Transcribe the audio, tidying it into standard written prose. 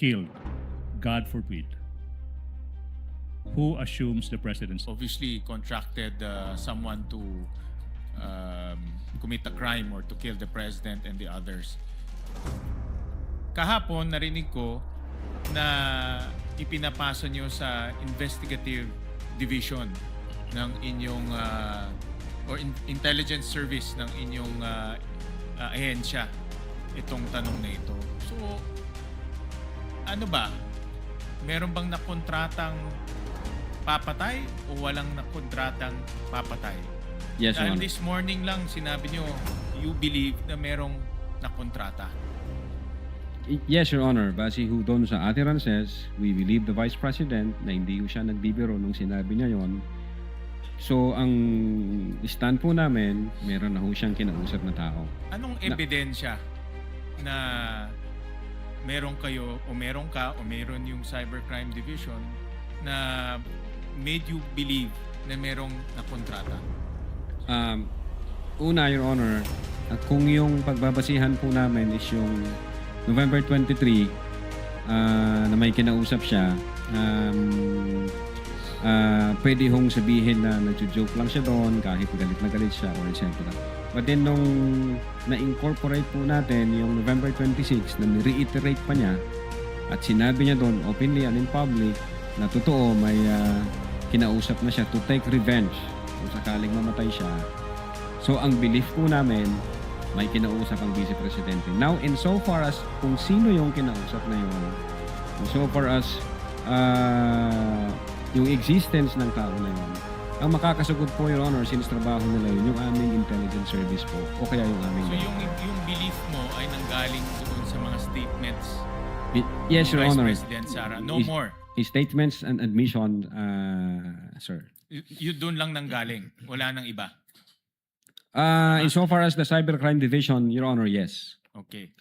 killed, God forbid, who assumes the presidency? Obviously contracted someone to commit a crime or to kill the president and the others. Kahapon narinig ko na ipinapaso nyo sa investigative division ng inyong or intelligence service ng inyong ahensya itong tanong na ito. So, ano ba? Meron bang nakontratang papatay o walang nakontratang papatay? Yes, Your Dahil Honor. this morning lang sinabi nyo, you believe na merong nakontrata. Yes, Your Honor. Base ho doon sa utterances, we believe the Vice President na hindi ho siya nagbibiro nung sinabi niya yon. So, ang stand po namin, meron na ho siyang kinausap na tao. Anong ebidensya na meron kayo o meron ka o meron yung Cybercrime Division na made you believe na merong nakontrata? Una, Your Honor, kung yung pagbabasihan po namin is yung November 23 na may kinausap siya, pwede hong sabihin na nagjo-joke lang siya doon kahit galit na galit siya or etc. But then nung na-incorporate po natin yung November 26 na reiterate pa niya at sinabi niya doon openly and in public na totoo may kinausap na siya to take revenge kung sakaling mamatay siya. So ang belief po namin may kinausap ang Vice Presidente. Now, in so far as kung sino yung kinausap na yun, in so far as yung existence ng tao na yun, ang makakasagot po, Your Honor, since trabaho nila yun, yung aming intelligence service po, o kaya yung aming... So yung belief mo ay nanggaling doon sa mga statements Yes, Your Vice Honor. President Sara. No more. Statements and admission, sir. Yun doon lang nanggaling. Wala nang iba. In so far as the Cybercrime Division, Your Honor, yes. Okay.